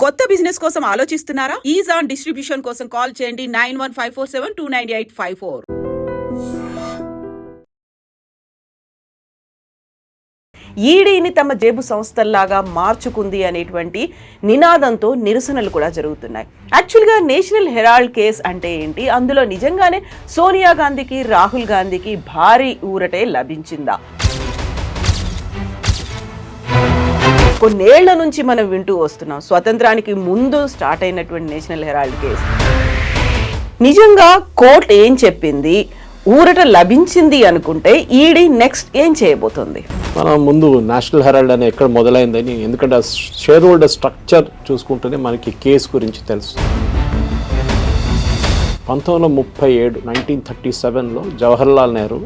కొత్త బిజినెస్ కోసం ఆలోచిస్తున్నారా? ఈజ్ ఆన్ డిస్ట్రిబ్యూషన్ కోసం కాల్ చేయండి 9154729854. ఈడీని తమ జేబు సంస్థల్లాగా మార్చుకుంది అనేటువంటి నినాదంతో నిరసనలు కూడా జరుగుతున్నాయి. యాక్చువల్గా నేషనల్ హెరాల్డ్ కేస్ అంటే ఏంటి, అందులో నిజంగానే సోనియా గాంధీకి రాహుల్ గాంధీకి భారీ ఊరటే లభించిందా? కొన్నేళ్ల నుంచి మనం వింటూ వస్తున్నాం, స్వతంత్రానికి ముందు స్టార్ట్ అయినటువంటి నేషనల్ హెరాల్డ్ కేసు. నిజంగా కోర్టు ఏం చెప్పింది, ఊరట లభించింది అనుకుంటే ఈడీ నెక్స్ట్ ఏం చేయబోతుంది? మనం ముందు నేషనల్ హెరాల్డ్ అని ఎక్కడ మొదలైందని, ఎందుకంటే షేర్ హోల్డర్ స్ట్రక్చర్ చూసుకుంటేనే మనకి కేసు గురించి తెలుసు. 1937 జవహర్లాల్ నెహ్రూ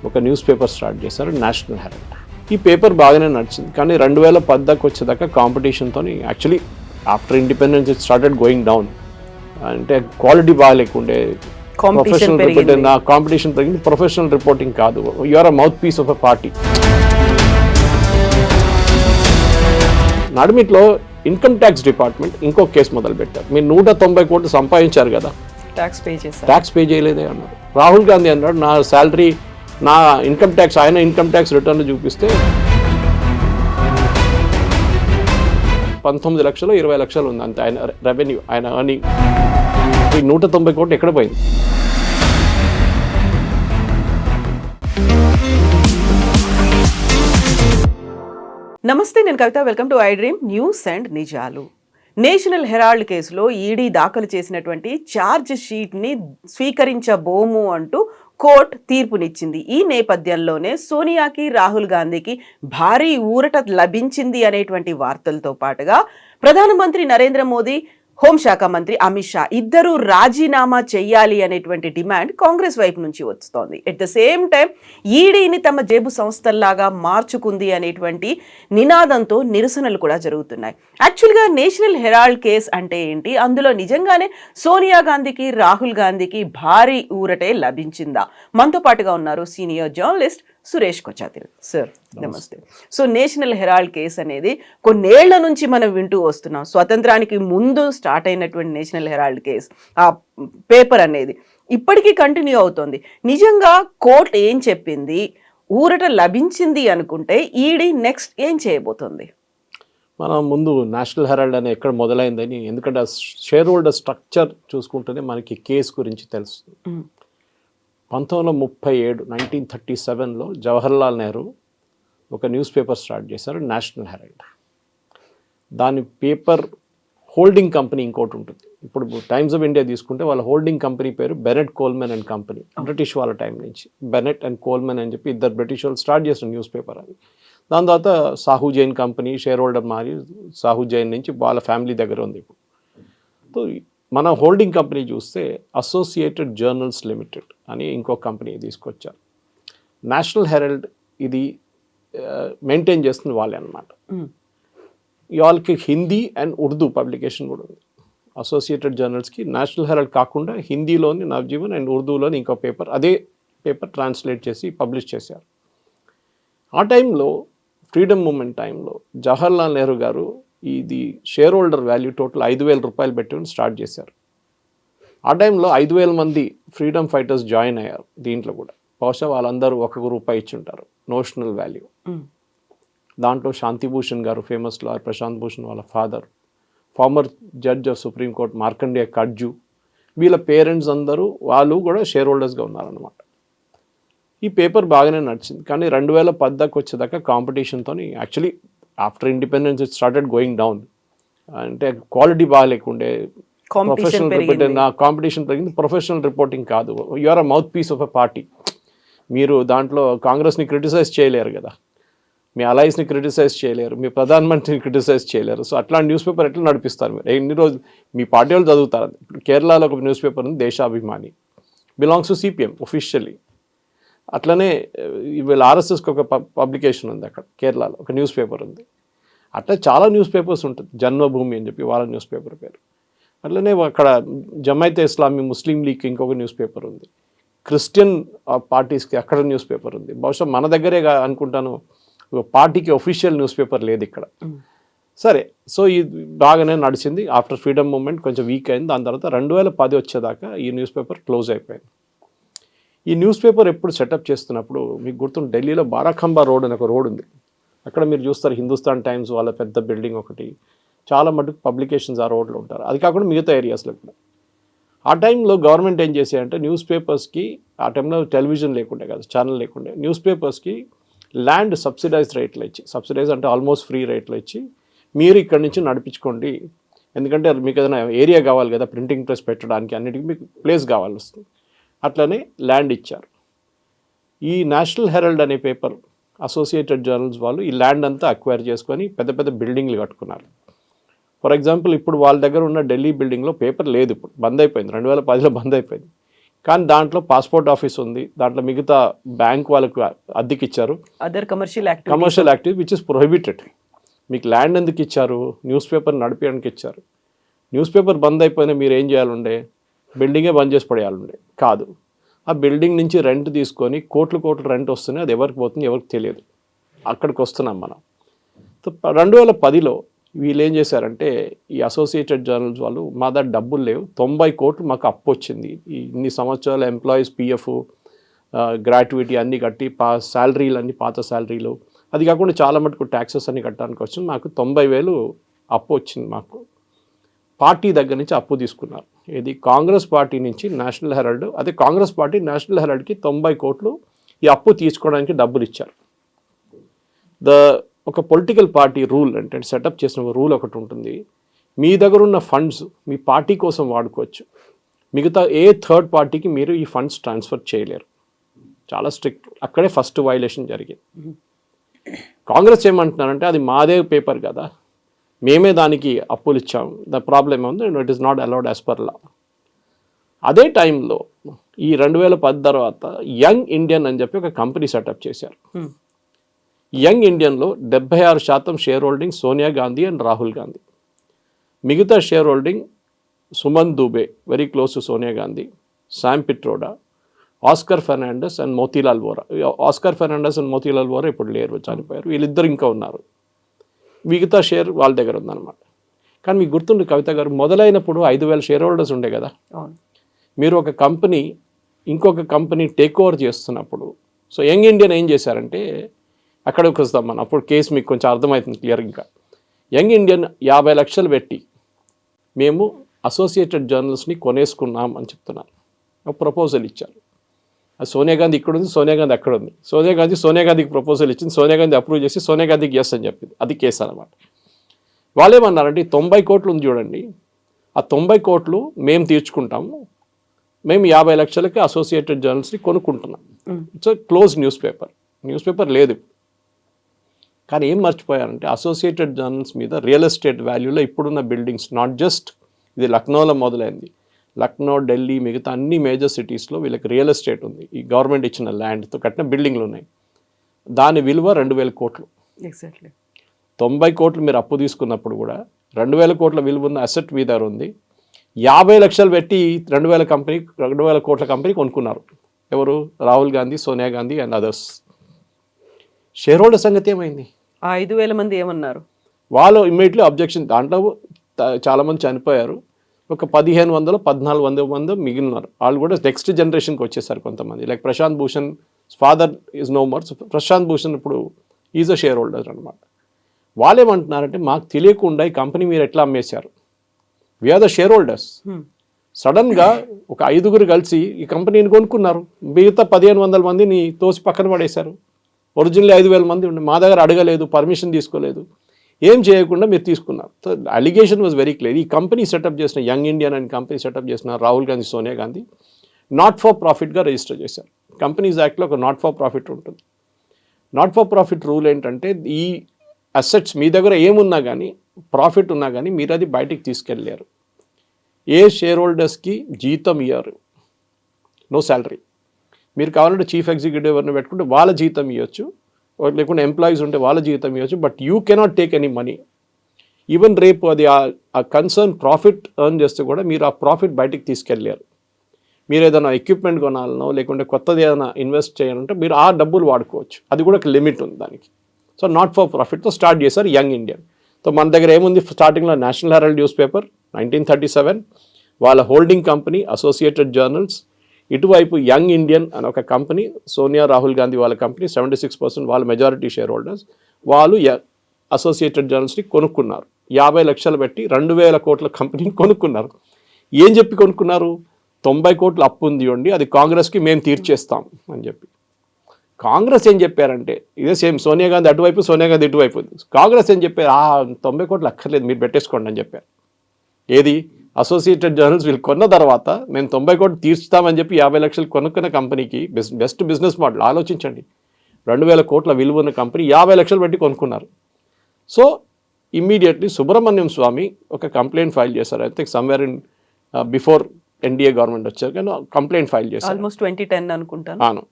ఒక న్యూస్ పేపర్ స్టార్ట్ చేశారు, నేషనల్ హెరాల్డ్. ఈ పేపర్ బాగానే నడిచింది, కానీ 2010 వచ్చేదాకా కాంపిటీషన్తో actually after independence it started going down. అంటే క్వాలిటీ బాగా లేకుండే, ప్రొఫెషనల్ రిపోర్టింగ్, కాంపిటీషన్ పెరిగింది. ప్రొఫెషనల్ రిపోర్టింగ్ కాదు, you are a mouthpiece of a party. నడిమిట్లో ఇన్కమ్ ట్యాక్స్ డిపార్ట్మెంట్ ఇంకో కేసు మొదలు పెట్టారు. మీరు 190 కోట్లు సంపాదించారు కదా, ట్యాక్స్ పే చేయలేదే అన్నారు. రాహుల్ గాంధీ అన్నాడు, నా శాలరీ, నా ఇన్కమ్ ట్యాక్స్, ఆయన ఇన్కమ్ ట్యాక్స్ రిటర్న్ చూపిస్తే 19 లక్షలు 20 లక్షలు ఉంది అంతే ఆయన రెవెన్యూ, ఆయన ఎర్నింగ్. 190 కోట్లు ఎక్కడ పోయింది? నమస్తే, నేను Kavitha. Welcome to iDream news and నిజాలు. నేషనల్ హెరాల్డ్ కేసులో ఈడీ దాఖలు చేసినటువంటి ఛార్జ్ షీట్ని స్వీకరించబోము అంటూ కోర్టు తీర్పునిచ్చింది. ఈ నేపథ్యంలోనే సోనియాకి రాహుల్ గాంధీకి భారీ ఊరట లభించింది అనేటువంటి వార్తలతో పాటుగా ప్రధానమంత్రి నరేంద్ర మోదీ, హోంశాఖ మంత్రి అమిత్ షా ఇద్దరూ రాజీనామా చెయ్యాలి అనేటువంటి డిమాండ్ కాంగ్రెస్ వైపు నుంచి వస్తోంది. ఎట్ ద సేమ్ టైం ఈడీని తమ జేబు సంస్థల్లాగా మార్చుకుంది అనేటువంటి నినాదంతో నిరసనలు కూడా జరుగుతున్నాయి. యాక్చువల్గా నేషనల్ హెరాల్డ్ కేస్ అంటే ఏంటి, అందులో నిజంగానే సోనియా గాంధీకి రాహుల్ గాంధీకి భారీ ఊరటే లభించిందా? మనతో పాటుగా ఉన్నారు సీనియర్ జర్నలిస్ట్ సురేష్ కొచాతిల్. సార్ నమస్తే. సో నేషనల్ హెరాల్డ్ కేస్ అనేది కొన్నేళ్ల నుంచి మనం వింటూ వస్తున్నాం, స్వతంత్రానికి ముందు స్టార్ట్ అయినటువంటి నేషనల్ హెరాల్డ్ కేస్, ఆ పేపర్ అనేది ఇప్పటికీ కంటిన్యూ అవుతోంది. నిజంగా కోర్టు ఏం చెప్పింది, ఊరట లభించింది అనుకుంటే ఈడీ నెక్స్ట్ ఏం చేయబోతుంది? మనం ముందు నేషనల్ హెరాల్డ్ అని ఎక్కడ మొదలైందని, ఎందుకంటే షేర్ హోల్డర్ స్ట్రక్చర్ చూసుకుంటేనే మనకి కేసు గురించి తెలుసు. 1937 జవహర్లాల్ నెహ్రూ ఒక న్యూస్ పేపర్ స్టార్ట్ చేశారు, నేషనల్ హెరాల్డ్. దాని పేపర్ హోల్డింగ్ కంపెనీ ఇంకోటి ఉంటుంది. ఇప్పుడు టైమ్స్ ఆఫ్ ఇండియా తీసుకుంటే వాళ్ళ హోల్డింగ్ కంపెనీ పేరు Bennett Coleman and company. British వాళ్ళ టైం నుంచి బెనెట్ అండ్ కోల్మెన్ అని చెప్పి ఇద్దరు బ్రిటిష్ వాళ్ళు స్టార్ట్ చేసిన న్యూస్ పేపర్ అది. దాని తర్వాత Sahu Jain company share holder మారి సాహు జైన్ నుంచి వాళ్ళ ఫ్యామిలీ దగ్గర ఉంది ఇప్పుడు. సో మన హోల్డింగ్ కంపెనీ చూస్తే అసోసియేటెడ్ జర్నల్స్ లిమిటెడ్ అని ఇంకో కంపెనీ తీసుకొచ్చారు. నేషనల్ హెరాల్డ్ ఇది మెయింటైన్ చేస్తుంది వాళ్ళే అనమాట. వాళ్ళకి హిందీ అండ్ ఉర్దూ పబ్లికేషన్ కూడా ఉంది. అసోసియేటెడ్ జర్నల్స్కి నేషనల్ హెరాల్డ్ కాకుండా హిందీలోని నవజీవన్ అండ్ ఉర్దూలోని ఇంకో పేపర్, అదే పేపర్ ట్రాన్స్లేట్ చేసి పబ్లిష్ చేశారు. ఆ టైంలో ఫ్రీడమ్ మూమెంట్ టైంలో జవహర్లాల్ నెహ్రూ గారు ఇది షేర్ హోల్డర్ వాల్యూ టోటల్ 5,000 రూపాయలు పెట్టి స్టార్ట్ చేశారు. ఆ టైంలో 5,000 మంది ఫ్రీడమ్ ఫైటర్స్ జాయిన్ అయ్యారు దీంట్లో కూడా. బహుశా వాళ్ళందరూ ₹1 ఇచ్చి ఉంటారు నోషనల్ వాల్యూ. దాంట్లో శాంతిభూషణ్ గారు, ఫేమస్ లాయర్ ప్రశాంత్ భూషణ్ వాళ్ళ father, former judge of supreme court Markandey Katju, వీళ్ళ పేరెంట్స్ అందరూ వాళ్ళు కూడా షేర్ హోల్డర్స్గా ఉన్నారనమాట. ఈ పేపర్ బాగానే నడిచింది, కానీ 2010 వచ్చేదాకా కాంపిటీషన్తో actually after independence it started going down. అంటే క్వాలిటీ బాగా లేకుండే, ప్రొఫెషనల్ రిపోర్టింగ్, కాంపిటీషన్ పెరిగింది. ప్రొఫెషనల్ రిపోర్టింగ్ కాదు, you are a mouthpiece of a party. మీరు దాంట్లో కాంగ్రెస్ని క్రిటిసైజ్ చేయలేరు కదా, మీ అలైస్ని క్రిటిసైజ్ చేయలేరు, మీ ప్రధానమంత్రిని క్రిటిసైజ్ చేయలేరు. సో అట్లాంటి న్యూస్ పేపర్ ఎట్లా నడిపిస్తారు మీరు? ఎన్ని రోజులు మీ పార్టీ వాళ్ళు చదువుతారు? ఇప్పుడు కేరళలో ఒక న్యూస్ పేపర్ ఉంది, దేశాభిమాని, బిలాంగ్స్ టు సిపిఎం ఒఫిషియల్లీ. అట్లనే వీళ్ళ ఆర్ఎస్ఎస్కి ఒక పబ్లికేషన్ ఉంది అక్కడ కేరళలో, ఒక న్యూస్ పేపర్ ఉంది. అట్లా చాలా న్యూస్ పేపర్స్ ఉంటుంది, జన్మభూమి అని చెప్పి వాళ్ళ న్యూస్ పేపర్ పేరు. అట్లనే అక్కడ జమైతే ఇస్లామీ ముస్లిం లీగ్ ఇంకొక న్యూస్ పేపర్ ఉంది. క్రిస్టియన్ పార్టీస్కి అక్కడ న్యూస్ పేపర్ ఉంది. బహుశా మన దగ్గరే అనుకుంటాను పార్టీకి ఒఫిషియల్ న్యూస్ పేపర్ లేదు ఇక్కడ. సరే, సో ఇది బాగానే నడిచింది. ఆఫ్టర్ ఫ్రీడమ్ మూమెంట్ కొంచెం వీక్ అయింది. దాని తర్వాత 2010 వచ్చేదాకా ఈ న్యూస్ పేపర్ క్లోజ్ అయిపోయింది. ఈ న్యూస్ పేపర్ ఎప్పుడు సెటప్ చేస్తున్నప్పుడు మీకు గుర్తుంది, ఢిల్లీలో బారాఖంబా రోడ్ అని ఒక రోడ్ ఉంది. అక్కడ మీరు చూస్తారు హిందుస్థాన్ టైమ్స్ వాళ్ళ పెద్ద బిల్డింగ్ ఒకటి, చాలా మటుకు పబ్లికేషన్స్ ఆ రోడ్లో ఉంటారు. అది కాకుండా మిగతా ఏరియాస్లో కూడా. ఆ టైంలో గవర్నమెంట్ ఏం చేసాయంటే న్యూస్ పేపర్స్కి, ఆ టైంలో టెలివిజన్ లేకుండే కదా, ఛానల్ లేకుండే, న్యూస్ పేపర్స్కి ల్యాండ్ సబ్సిడైజ్ రేట్లో ఇచ్చి, సబ్సిడైజ్ అంటే ఆల్మోస్ట్ ఫ్రీ రేట్లో ఇచ్చి, మీరు ఇక్కడి నుంచి నడిపించుకోండి, ఎందుకంటే మీకు ఏదైనా ఏరియా కావాలి కదా ప్రింటింగ్ ప్రెస్ పెట్టడానికి, అన్నిటికీ మీకు ప్లేస్ కావాలి వస్తుంది. అట్లనే ల్యాండ్ ఇచ్చారు. ఈ నేషనల్ హెరాల్డ్ అనే పేపర్, అసోసియేటెడ్ జర్నల్స్ వాళ్ళు ఈ ల్యాండ్ అంతా అక్వైర్ చేసుకొని పెద్ద పెద్ద బిల్డింగ్లు కట్టుకున్నారు. ఫర్ ఎగ్జాంపుల్ ఇప్పుడు వాళ్ళ దగ్గర ఉన్న ఢిల్లీ బిల్డింగ్లో పేపర్ లేదు, ఇప్పుడు బంద్ అయిపోయింది, 2010లో బంద్ అయిపోయింది. కానీ దాంట్లో పాస్పోర్ట్ ఆఫీస్ ఉంది, దాంట్లో మిగతా బ్యాంక్ వాళ్ళకు అద్దెకి ఇచ్చారు. Other commercial activity which is prohibited. మీకు ల్యాండ్ ఎందుకు ఇచ్చారు? న్యూస్ పేపర్ నడిపేయడానికి ఇచ్చారు. న్యూస్ పేపర్ బంద్ అయిపోయినా మీరు ఏం చేయాలండే? బిల్డింగే బంద్ చేసి పడేయాలండే కాదు. ఆ బిల్డింగ్ నుంచి రెంట్ తీసుకొని కోట్లు రెంట్ వస్తున్నాయి, అది ఎవరికి పోతుంది ఎవరికి తెలియదు. అక్కడికి వస్తున్నాం మనం. 2010లో వీళ్ళు ఏం చేశారంటే, ఈ అసోసియేటెడ్ జర్నల్స్ వాళ్ళు, మా దగ్గర డబ్బులు లేవు, 90 కోట్లు మాకు అప్పు వచ్చింది, ఇన్ని సంవత్సరాల ఎంప్లాయీస్ పిఎఫ్ గ్రాట్యుటీ అన్నీ కట్టి, శాలరీలు అన్నీ పాత శాలరీలు, అది కాకుండా చాలా మటుకు ట్యాక్సెస్ అన్ని కట్టడానికి వచ్చింది, మాకు 90,000 అప్పు వచ్చింది. మాకు పార్టీ దగ్గర నుంచి అప్పు తీసుకున్నారు. ఇది కాంగ్రెస్ పార్టీ నుంచి నేషనల్ హెరాల్డ్, అదే కాంగ్రెస్ పార్టీ నేషనల్ హెరాల్డ్కి 90 కోట్లు ఈ అప్పు తీసుకోవడానికి డబ్బులు ఇచ్చారు. ఒక పొలిటికల్ పార్టీ రూల్ అంటే సెటప్ చేసిన రూల్ ఒకటి ఉంటుంది, మీ దగ్గర ఉన్న ఫండ్స్ మీ పార్టీ కోసం వాడుకోవచ్చు, మిగతా ఏ థర్డ్ పార్టీకి మీరు ఈ ఫండ్స్ ట్రాన్స్ఫర్ చేయలేరు. చాలా స్ట్రిక్ట్. అక్కడే ఫస్ట్ వైలేషన్ జరిగింది. కాంగ్రెస్ ఏమంటున్నారంటే అది మాదే పేపర్ కదా, మేమే దానికి అప్పులు ఇచ్చాం, ద ప్రాబ్లమ్ ఉంది, it is not allowed as per law. అదే టైంలో ఈ 2010 తర్వాత యంగ్ ఇండియన్ అని చెప్పి ఒక కంపెనీ సెటప్ చేశారు. యంగ్ ఇండియన్లో 76% shareholding Sonia Gandhi and Rahul Gandhi, మిగతా shareholding Suman Dubey, very close to Sonia Gandhi, Sam Pitroda, Oscar Fernandes and Motilal Vora. Oscar Fernandes and Motilal Vora ఇప్పుడు లేరు, చనిపోయారు. వీళ్ళిద్దరు ఇంకా ఉన్నారు. మిగతా షేర్ వాళ్ళ దగ్గర ఉందన్నమాట. కానీ మీకు గుర్తుండే కవిత గారు, మొదలైనప్పుడు 5,000 షేర్ హోల్డర్స్ ఉండే కదా. మీరు ఒక కంపెనీ ఇంకొక కంపెనీ టేక్ ఓవర్ చేస్తున్నప్పుడు, సో యంగ్ ఇండియన్ ఏం చేశారంటే, అక్కడికి వస్తాం మనం, అప్పుడు కేసు మీకు కొంచెం అర్థమవుతుంది క్లియర్. ఇంకా యంగ్ ఇండియన్ 50 లక్షలు పెట్టి మేము అసోసియేటెడ్ జర్నల్స్ని కొనేసుకున్నాం అని చెప్తున్నారు. ఒక ప్రపోజల్ ఇచ్చారు. అది సోనియా గాంధీ ఇక్కడ ఉంది, సోనియా గాంధీ అక్కడ ఉంది. సోనియా గాంధీకి ప్రపోజల్ ఇచ్చింది, సోనియా గాంధీ అప్రూవ్ చేసి సోనియా గాంధీకి ఎస్ అని చెప్పింది. అది కేసు అనమాట. వాళ్ళేమన్నారంటే 90 కోట్లు ఉంది చూడండి, ఆ 90 కోట్లు మేము తీర్చుకుంటాము, మేము 50 లక్షలకి అసోసియేటెడ్ జర్నల్స్ని కొనుక్కుంటున్నాం. ఇట్స్ క్లోజ్ న్యూస్ పేపర్ లేదు. కానీ ఏం మర్చిపోయారంటే, అసోసియేటెడ్ జర్నల్స్ మీద రియల్ ఎస్టేట్ వాల్యూలో ఇప్పుడున్న బిల్డింగ్స్, నాట్ జస్ట్ ఇది లక్నోలో మొదలైంది, లక్నో, ఢిల్లీ, మిగతా అన్ని మేజర్ సిటీస్లో వీళ్ళకి రియల్ ఎస్టేట్ ఉంది. ఈ గవర్నమెంట్ ఇచ్చిన ల్యాండ్తో కట్టిన బిల్డింగ్లు ఉన్నాయి. దాని విలువ 2,000 కోట్లు. ఎగ్జాక్ట్లీ 90 కోట్లు మీరు అప్పు తీసుకున్నప్పుడు కూడా 2,000 కోట్ల విలువ ఉన్న అసెట్ మీ దగ్గర ఉంది. 50 లక్షలు పెట్టి 2,000 కోట్ల కంపెనీ కొనుక్కున్నారు. ఎవరు? Rahul Gandhi, Sonia Gandhi and others. Share holder సంగతి ఏమైంది? ఆ 5,000 మంది ఏమన్నారు? వాళ్ళు ఇమ్మీడియట్లీ అబ్జెక్షన్. దాంట్లో చాలామంది చనిపోయారు. ఒక 1,500-1,400 మంది మిగిలినారు. వాళ్ళు కూడా నెక్స్ట్ జనరేషన్కి వచ్చేసారు కొంతమంది. Like Prashant Bhushan father is no more. Prashant Bhushan ఇప్పుడు ఈజ్ అ షేర్ హోల్డర్ అనమాట. వాళ్ళు ఏమంటున్నారంటే, మాకు తెలియకుండా ఈ కంపెనీ మీరు ఎట్లా అమ్మేశారు, వీఆర్ ద షేర్ హోల్డర్స్. సడన్గా ఒక 5గురు కలిసి ఈ కంపెనీని కొనుక్కున్నారు. మిగతా 1,500 మందిని తోసి పక్కన పడేశారు. ఒరిజినల్లీ 5,000 మంది ఉండే, మా దగ్గర అడగలేదు, పర్మిషన్ తీసుకోలేదు, ఏం చేయకుండా మీరు తీసుకున్నారు. So allegation was very clear. ఈ కంపెనీ సెటప్ చేసిన young Indian and company setup చేసిన రాహుల్ గాంధీ, సోనియా గాంధీ నాట్ ఫర్ ప్రాఫిట్గా రిజిస్టర్ చేశారు. కంపెనీస్ యాక్ట్లో ఒక నాట్ ఫర్ ప్రాఫిట్ ఉంటుంది. నాట్ ఫర్ ప్రాఫిట్ రూల్ ఏంటంటే, ఈ అసెట్స్ మీ దగ్గర ఏమున్నా కానీ, ప్రాఫిట్ ఉన్నా కానీ మీరు అది బయటికి తీసుకెళ్ళలేరు. ఏ షేర్ హోల్డర్స్కి జీతం ఇయ్యారు, నో శాలరీ. మీరు కావాలంటే చీఫ్ ఎగ్జిక్యూటివ్ ఎవరిని పెట్టుకుంటే వాళ్ళ జీతం ఇవ్వచ్చు, లేకుంటే ఎంప్లాయీస్ ఉంటే వాళ్ళ జీతం ఇవ్వచ్చు, but you cannot take any money. Even రేపు అది ఆ కన్సర్న్ ప్రాఫిట్ ఎర్న్ చేస్తే కూడా మీరు ఆ ప్రాఫిట్ బయటికి తీసుకెళ్ళారు. మీరు ఏదైనా ఎక్విప్మెంట్ కొనాలనో లేకుంటే కొత్తది ఏదైనా ఇన్వెస్ట్ చేయాలంటే మీరు ఆ డబ్బులు వాడుకోవచ్చు. అది కూడా ఒక లిమిట్ ఉంది దానికి. సో నాట్ ఫర్ ప్రాఫిట్తో స్టార్ట్ చేశారు యంగ్ ఇండియన్. సో మన దగ్గర ఏముంది స్టార్టింగ్లో నేషనల్ హెరాల్డ్ న్యూస్ పేపర్ 1937, వాళ్ళ హోల్డింగ్ కంపెనీ అసోసియేటెడ్ జర్నల్స్, ఇటువైపు యంగ్ ఇండియన్ అని ఒక కంపెనీ, సోనియా రాహుల్ గాంధీ వాళ్ళ కంపెనీ 76% వాళ్ళ మెజారిటీ షేర్ హోల్డర్స్, వాళ్ళు అసోసియేటెడ్ జర్నల్స్ని కొనుక్కున్నారు. 50 లక్షలు పెట్టి 2000 కోట్ల కంపెనీని కొనుక్కున్నారు. ఏం చెప్పి కొనుక్కున్నారు? 90 కోట్ల అప్పు ఉంది అండి, అది కాంగ్రెస్కి మేము తీర్చేస్తాం అని చెప్పి. కాంగ్రెస్ ఏం చెప్పారంటే, ఇదే సేమ్ సోనియా గాంధీ అటువైపు, సోనియా గాంధీ ఇటువైపు. కాంగ్రెస్ ఏం చెప్పారు? 90 కోట్లు అక్కర్లేదు, మీరు పెట్టేసుకోండి అని చెప్పారు. ఏది? అసోసియేటెడ్ జర్నల్స్ వీళ్ళు కొన్న తర్వాత మేము 90 కోట్లు తీర్చుతామని చెప్పి 50 లక్షలు కొనుక్కున్న కంపెనీకి బెస్ట్ బిజినెస్ మోడల్ ఆలోచించండి. 2000 కోట్ల విలువ ఉన్న కంపెనీ 50 లక్షలు పెట్టి కొనుక్కున్నారు. సో ఇమ్మీడియట్లీ సుబ్రహ్మణ్యం స్వామి ఒక కంప్లైంట్ ఫైల్ చేశారు. అయితే somewhere in before NDA government వచ్చారు కానీ కంప్లైంట్ ఫైల్ చేశారు. ఆల్మోస్ట్ 2010 అనుకుంటాను. అవును.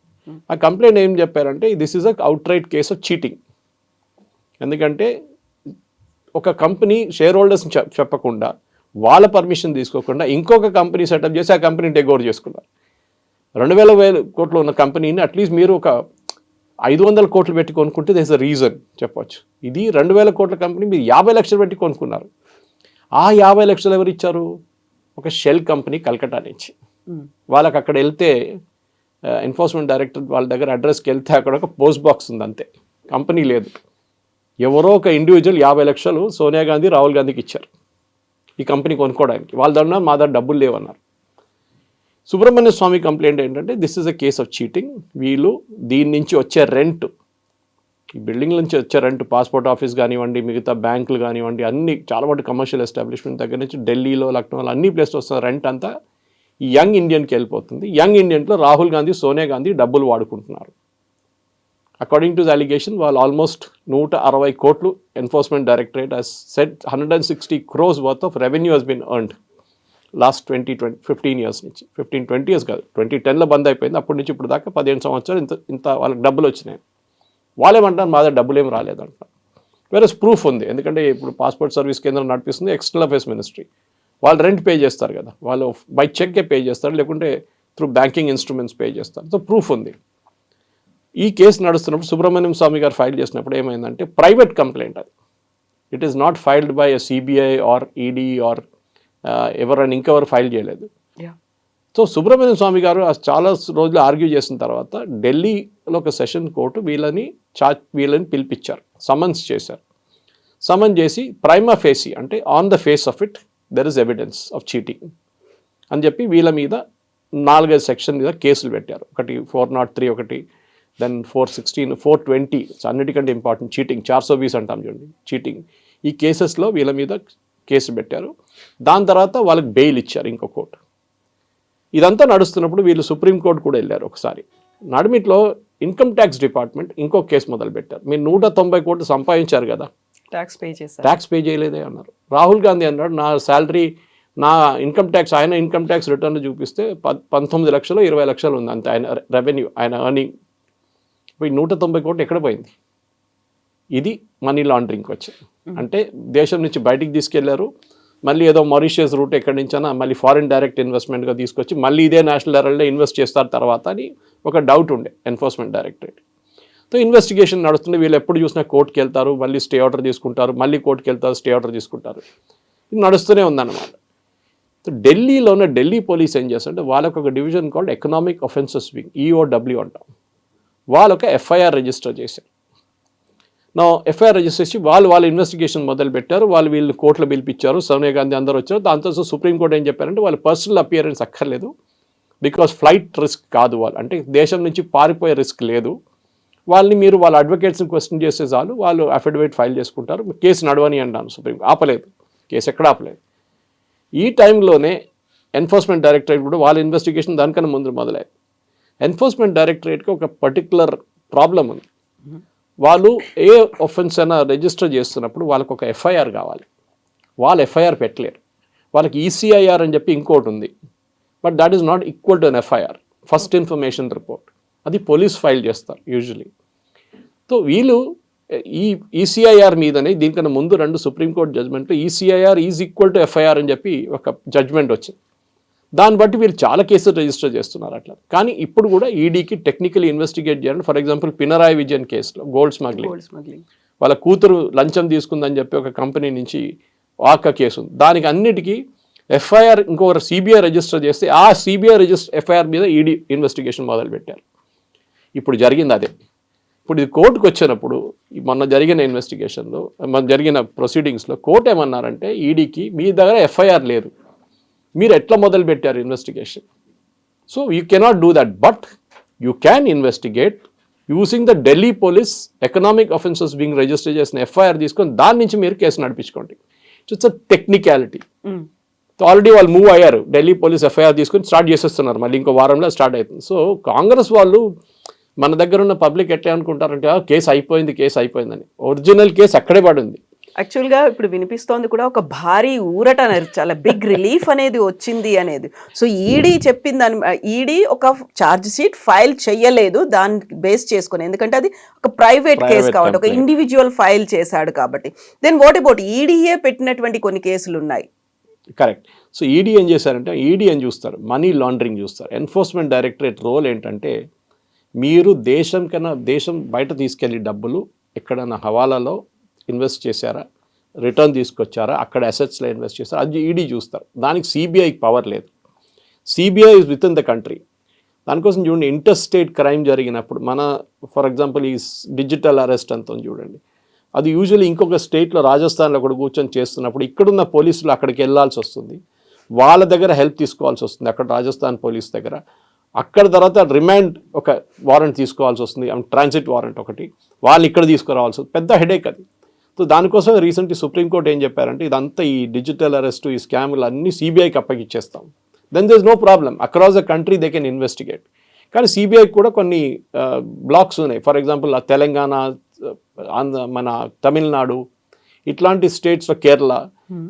ఆ కంప్లైంట్ ఏం చెప్పారంటే, this is a out right case of cheating. ఎందుకంటే ఒక కంపెనీ షేర్ హోల్డర్స్ చెప్పకుండా, వాళ్ళ పర్మిషన్ తీసుకోకుండా ఇంకొక కంపెనీ సెటప్ చేసి ఆ కంపెనీని టేక్ ఓవర్ చేసుకున్నారు. 2000 కోట్లు ఉన్న కంపెనీని అట్లీస్ట్ మీరు ఒక 500 కోట్లు పెట్టి కొనుక్కుంటే దేస్ అ రీజన్ చెప్పవచ్చు. ఇది 2000 కోట్ల కంపెనీ మీరు 50 లక్షలు పెట్టి కొనుక్కున్నారు. ఆ 50 లక్షలు ఎవరు ఇచ్చారు? ఒక షెల్ కంపెనీ కల్కటా నుంచి. వాళ్ళకి అక్కడ వెళ్తే ఎన్ఫోర్స్మెంట్ డైరెక్టర్ వాళ్ళ దగ్గర అడ్రస్కి వెళ్తే అక్కడ ఒక పోస్ట్ బాక్స్ ఉంది, అంతే, కంపెనీ లేదు. ఎవరో ఒక ఇండివిజువల్ 50 లక్షలు సోనియా గాంధీ, రాహుల్ గాంధీకి ఇచ్చారు ఈ కంపెనీ కొనుక్కోవడానికి. వాళ్ళ దగ్గర మా దగ్గర డబ్బులు లేవన్నారు. సుబ్రహ్మణ్య స్వామి కంప్లైంట్ ఏంటంటే, this is a case of cheating. వీళ్ళు దీని నుంచి వచ్చే రెంట్, ఈ బిల్డింగ్ నుంచి వచ్చే రెంట్, పాస్పోర్ట్ ఆఫీస్ కానివ్వండి, మిగతా బ్యాంకులు కానివ్వండి, అన్ని చాలా మటు కమర్షియల్ ఎస్టాబ్లిష్మెంట్ దగ్గర నుంచి ఢిల్లీలో, లక్నోలో అన్ని ప్లేస్లో వస్తున్న రెంట్ అంతా ఈ యంగ్ ఇండియన్కి వెళ్ళిపోతుంది. యంగ్ ఇండియన్లో రాహుల్ గాంధీ, సోనియా గాంధీ డబ్బులు వాడుకుంటున్నారు. అకార్డింగ్ టు ద అలిగేషన్, వాళ్ళు ఆల్మోస్ట్ 160 కోట్లు enforcement directorate has set 160 crores worth of revenue has been earned last 15 years నుంచి. 20 years కాదు, 2010లో బంద్ అయిపోయింది. అప్పటి నుంచి ఇప్పుడు దాకా 15 సంవత్సరాలు ఇంత వాళ్ళకి డబ్బులు వచ్చినాయి. వాళ్ళేమంటారు, మా దగ్గర డబ్బులు ఏం రాలేదంటారు. వేరే ప్రూఫ్ ఉంది. ఎందుకంటే ఇప్పుడు పాస్పోర్ట్ సర్వీస్ కేంద్రం నడిపిస్తుంది ఎక్స్టర్నల్ అఫేర్స్ మినిస్ట్రీ. వాళ్ళు రెంట్ పే చేస్తారు కదా, వాళ్ళు బై చెక్కే పే చేస్తారు, లేకుంటే త్రూ బ్యాంకింగ్ ఇన్స్ట్రుమెంట్స్ పే చేస్తారు. సో ప్రూఫ్ ఉంది. ఈ కేసు నడుస్తున్నప్పుడు సుబ్రహ్మణ్యం స్వామి గారు ఫైల్ చేసినప్పుడు ఏమైందంటే, ప్రైవేట్ కంప్లైంట్ అది. It is not filed by a CBI or ED or ఎవరైనా ఇంకెవరు ఫైల్ చేయలేదు. సో సుబ్రహ్మణ్యం స్వామి గారు చాలా రోజులు ఆర్గ్యూ చేసిన తర్వాత ఢిల్లీలో ఒక సెషన్ కోర్టు వీళ్ళని పిలిపించారు, సమన్స్ చేశారు. సమన్ చేసి ప్రైమా ఫేసి అంటే on the face of it there is evidence of cheating అని చెప్పి వీళ్ళ మీద 4-5 సెక్షన్ మీద కేసులు పెట్టారు. ఒకటి 403, ఒకటి దెన్ 416, 420. అన్నిటికంటే ఇంపార్టెంట్ చీటింగ్, 420 అంటాం చూడండి, చీటింగ్. ఈ కేసెస్లో వీళ్ళ మీద కేసు పెట్టారు. దాని తర్వాత వాళ్ళకి బెయిల్ ఇచ్చారు ఇంకో కోర్టు. ఇదంతా నడుస్తున్నప్పుడు వీళ్ళు సుప్రీంకోర్టు కూడా వెళ్ళారు ఒకసారి. నడిమిట్లో ఇన్కమ్ ట్యాక్స్ డిపార్ట్మెంట్ ఇంకో కేసు మొదలు పెట్టారు. మీరు 190 కోట్లు సంపాదించారు కదా, ట్యాక్స్ పే చేయలేదే అన్నారు. రాహుల్ గాంధీ అన్నాడు, నా శాలరీ, నా ఇన్కమ్ ట్యాక్స్, ఆయన ఇన్కమ్ ట్యాక్స్ రిటర్న్ చూపిస్తే 19 లక్షలు 20 లక్షలు ఉంది అంతే ఆయన రెవెన్యూ, ఆయన ఎర్నింగ్. ఇప్పుడు 190 కోట్లు ఎక్కడ పోయింది? ఇది మనీ లాండరింగ్కి వచ్చింది. అంటే దేశం నుంచి బయటికి తీసుకెళ్లారు, మళ్ళీ ఏదో మారిషియస్ రూట్ ఎక్కడి నుంచైనా మళ్ళీ ఫారిన్ డైరెక్ట్ ఇన్వెస్ట్మెంట్గా తీసుకొచ్చి మళ్ళీ ఇదే నేషనల్ హెరాల్డ్లో ఇన్వెస్ట్ చేస్తారు తర్వాత అని ఒక డౌట్ ఉండే ఎన్ఫోర్స్మెంట్ డైరెక్టరేట్. సో ఇన్వెస్టిగేషన్ నడుస్తుంది. వీళ్ళు ఎప్పుడు చూసినా కోర్టుకి వెళ్తారు, మళ్ళీ స్టే ఆర్డర్ తీసుకుంటారు, మళ్ళీ కోర్టుకి వెళ్తారు, స్టే ఆర్డర్ తీసుకుంటారు. ఇది నడుస్తూనే ఉందన్నమాట. సో ఢిల్లీలో ఉన్న ఢిల్లీ పోలీస్ ఏం చేస్తారంటే, వాళ్ళకు ఒక division called economic offences wing, EOW అంటాం. వాళ్ళు ఒక ఎఫ్ఐఆర్ రిజిస్టర్ చేశారు. నా ఎఫ్ఐఆర్ రిజిస్టర్ చేసి వాళ్ళ ఇన్వెస్టిగేషన్ మొదలు పెట్టారు. వీళ్ళు కోర్టులో పిలిపించారు, సోనియా గాంధీ అందరూ వచ్చారు. దాంతో సుప్రీంకోర్టు ఏం చెప్పారంటే, వాళ్ళ పర్సనల్ అపియరెన్స్ అక్కర్లేదు, బికాస్ ఫ్లైట్ రిస్క్ కాదు, వాళ్ళు అంటే దేశం నుంచి పారిపోయే రిస్క్ లేదు, వాళ్ళని మీరు వాళ్ళ అడ్వకేట్స్ని క్వశ్చన్ చేస్తే చాలు, వాళ్ళు అఫిడవిట్ ఫైల్ చేసుకుంటారు, కేసు నడవని అన్నాను. సుప్రీం ఆపలేదు, కేసు ఎక్కడ ఆపలేదు. ఈ టైంలోనే ఎన్ఫోర్స్మెంట్ డైరెక్టరేట్ కూడా వాళ్ళ ఇన్వెస్టిగేషన్ దానికన్నా ముందు మొదలైంది. ఎన్ఫోర్స్మెంట్ డైరెక్టరేట్కి ఒక పర్టికులర్ ప్రాబ్లం ఉంది. వాళ్ళు ఏ ఒఫెన్స్ అయినా రిజిస్టర్ చేస్తున్నప్పుడు వాళ్ళకు ఒక ఎఫ్ఐఆర్ కావాలి. వాళ్ళు ఎఫ్ఐఆర్ పెట్టలేరు. వాళ్ళకి ఈసీఐఆర్ అని చెప్పి ఇంకోటి ఉంది, but that is not equal to an FIR, first information report. అది పోలీస్ ఫైల్ చేస్తారు యూజువలీ. సో వీళ్ళు ఈ ఈసీఐఆర్ మీదనే దీనికన్నా ముందు 2 సుప్రీంకోర్టు జడ్జ్మెంట్లు ECIR is equal to FIR అని చెప్పి ఒక జడ్జ్మెంట్ వచ్చింది. దాన్ని బట్టి వీళ్ళు చాలా కేసులు రిజిస్టర్ చేస్తున్నారు అట్లా. కానీ ఇప్పుడు కూడా ఈడీకి టెక్నికలీ ఇన్వెస్టిగేట్ చేయాలని, ఫర్ ఎగ్జాంపుల్ పినరాయి విజయన్ కేసులో గోల్డ్ స్మగ్లింగ్ వాళ్ళ కూతురు లంచం తీసుకుందని చెప్పి ఒక కంపెనీ నుంచి వాకా కేసు ఉంది. దానికి అన్నిటికీ ఎఫ్ఐఆర్ ఇంకొక సిబిఐ రిజిస్టర్ చేస్తే ఆ సిబిఐ ఎఫ్ఐఆర్ మీద ఈడీ ఇన్వెస్టిగేషన్ మొదలుపెట్టారు. ఇప్పుడు జరిగింది అదే. ఇప్పుడు ఇది కోర్టుకు వచ్చినప్పుడు మొన్న జరిగిన ఇన్వెస్టిగేషన్లో జరిగిన ప్రొసీడింగ్స్లో కోర్టు ఏమన్నారంటే ఈడీకి మీ దగ్గర ఎఫ్ఐఆర్ లేదు, మీరు ఎట్లా మొదలు పెట్టారు investigation? So you cannot do that, but you can investigate using the Delhi police economic offences wing register చేసిన ఎఫ్ఐఆర్ తీసుకొని దాని నుంచి మీరు కేసు నడిపించుకోండి. It's a technicality. ఆల్రెడీ వాళ్ళు మూవ్ అయ్యారు, ఢిల్లీ పోలీస్ ఎఫ్ఐఆర్ తీసుకొని స్టార్ట్ చేసేస్తున్నారు, మళ్ళీ ఇంకో వారంలో స్టార్ట్ అవుతుంది. సో కాంగ్రెస్ వాళ్ళు మన దగ్గర ఉన్న పబ్లిక్ ఎట్లా అనుకుంటారంటే కేసు అయిపోయిందని. ఒరిజినల్ కేసు అక్కడే పడింది. యాక్చువల్గా ఇప్పుడు వినిపిస్తోంది కూడా ఒక భారీ ఊరట అనేది, చాలా బిగ్ రిలీఫ్ అనేది వచ్చింది అనేది. సో ఈడీ చెప్పిందని, ఈడీ ఒక ఛార్జ్ షీట్ ఫైల్ చెయ్యలేదు దాన్ని బేస్ చేసుకొని, ఎందుకంటే అది ఒక ప్రైవేట్ కేసు కాబట్టి, ఒక ఇండివిజువల్ ఫైల్ చేశాడు కాబట్టి. దెన్ వాట్ అబౌట్ ఈడీఏ పెట్టినటువంటి కొన్ని కేసులు ఉన్నాయి. కరెక్ట్. సో ఈడీ ఏం చేశారంటే, ఈడీ ఏం చూస్తారు, మనీ లాండరింగ్ చూస్తారు. ఎన్ఫోర్స్మెంట్ డైరెక్టరేట్ రోల్ ఏంటంటే, మీరు దేశం బయట తీసుకెళ్ళి డబ్బులు ఎక్కడైనా హవాలాలో ఇన్వెస్ట్ చేశారా, రిటర్న్ తీసుకొచ్చారా, అక్కడ అసెట్స్లో ఇన్వెస్ట్ చేశారా, అది ఈడీ చూస్తారు. దానికి సిబిఐకి పవర్ లేదు. CBI is with in the country. దానికోసం చూడండి, ఇంటర్ స్టేట్ క్రైమ్ జరిగినప్పుడు మన ఫర్ ఎగ్జాంపుల్ ఈ డిజిటల్ అరెస్ట్ అంతా చూడండి, అది యూజువల్లీ ఇంకొక స్టేట్లో రాజస్థాన్లో కూడా కూర్చొని చేస్తున్నప్పుడు ఇక్కడున్న పోలీసులు అక్కడికి వెళ్ళాల్సి వస్తుంది, వాళ్ళ దగ్గర హెల్ప్ తీసుకోవాల్సి వస్తుంది, అక్కడ రాజస్థాన్ పోలీస్ దగ్గర. అక్కడ తర్వాత రిమాండ్ ఒక వారెంట్ తీసుకోవాల్సి వస్తుంది, ట్రాన్సిట్ వారెంట్ ఒకటి, వాళ్ళు ఇక్కడ తీసుకురావాల్సి వస్తుంది. పెద్ద హెడేక్ అది. సో దానికోసం రీసెంట్లీ సుప్రీంకోర్టు ఏం చెప్పారంటే, ఇదంతా ఈ డిజిటల్ అరెస్ట్, ఈ స్కామ్లు అన్నీ సిబిఐకి అప్పగిచ్చేస్తాం. Then there is no problem, across the country they can investigate. కానీ సిబిఐకి కూడా కొన్ని బ్లాక్స్ ఉన్నాయి. ఫర్ ఎగ్జాంపుల్ తెలంగాణ, మన తమిళనాడు ఇట్లాంటి స్టేట్స్లో, కేరళ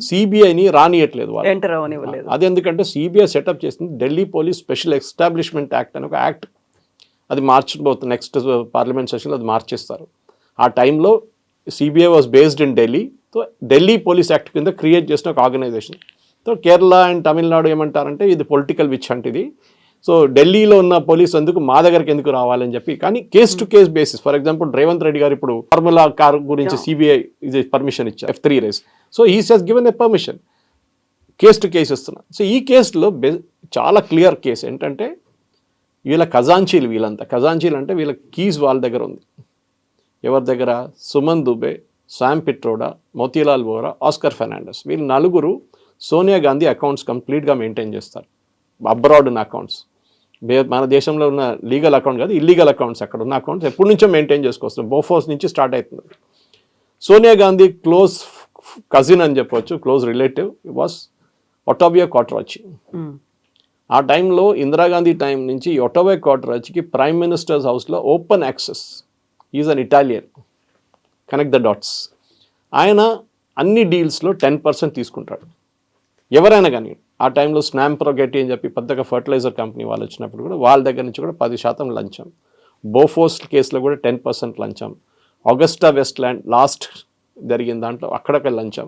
సిబిఐని రానియట్లేదు వాళ్ళు. అది ఎందుకంటే సిబిఐ సెటప్ చేసింది Delhi police special establishment act అని ఒక యాక్ట్. అది మార్చబోతుంది నెక్స్ట్ పార్లమెంట్ సెషన్లో, అది మార్చేస్తారు. ఆ టైంలో CBI was based in Delhi. So Delhi police act కింద క్రియేట్ చేసిన ఒక organization. So Kerala and Tamil Nadu ఏమంటారంటే ఇది పొలిటికల్ విచ్ అంటే ఇది. సో ఢిల్లీలో ఉన్న పోలీసు ఎందుకు మా దగ్గరికి ఎందుకు రావాలని చెప్పి, కానీ case to case basis. For example Revanth Reddy garu ఇప్పుడు ఫార్ములా కార్ గురించి సిబిఐ ఇది పర్మిషన్ ఇచ్చారు, F3 రేస్. సో ఈ has given a permission, case to case ఇస్తున్నారు. సో ఈ కేసులో చాలా క్లియర్ కేసు ఏంటంటే, వీళ్ళ ఖజాంచీలు, వీళ్ళంతా ఖజాంచీలు అంటే వీళ్ళ కీస్ వాళ్ళ దగ్గర ఉంది. ఎవరి దగ్గర? సుమన్ దుబే, శామ్ పిట్రోడా, మోతీలాల్ వోరా, ఆస్కర్ ఫెర్నాండెస్. వీళ్ళు నలుగురు సోనియా గాంధీ అకౌంట్స్ కంప్లీట్గా మెయింటైన్ చేస్తారు, అబ్రాడ్ ఉన్న అకౌంట్స్. మన దేశంలో ఉన్న లీగల్ అకౌంట్ కాదు, ఇల్లీగల్ అకౌంట్స్ అక్కడ ఉన్న అకౌంట్స్ ఎప్పటి నుంచో మెయింటైన్ చేసుకొస్తాం. బోఫోర్స్ నుంచి స్టార్ట్ అవుతుంది. సోనియా గాంధీ క్లోజ్ కజిన్ అని చెప్పవచ్చు, close relative was Ottavio Quattrocchi. ఆ టైంలో ఇందిరాగాంధీ టైం నుంచి ఒటావియో క్వాట్రాచికి ప్రైమ్ మినిస్టర్స్ హౌస్లో open access. Is an Italian, connect the dots. ఆయన అన్ని డీల్స్లో 10% తీసుకుంటాడు, ఎవరైనా కానీ. ఆ టైంలో స్నామ్ ప్రొగెటీ అని చెప్పి పెద్దగా ఫర్టిలైజర్ కంపెనీ వాళ్ళు వచ్చినప్పుడు కూడా వాళ్ళ దగ్గర నుంచి కూడా 10% లంచం. బోఫోర్స్ కేసులో కూడా 10% లంచం. ఆగస్టా వెస్ట్లాండ్ లాస్ట్ జరిగిన దాంట్లో అక్కడక్కడ లంచం.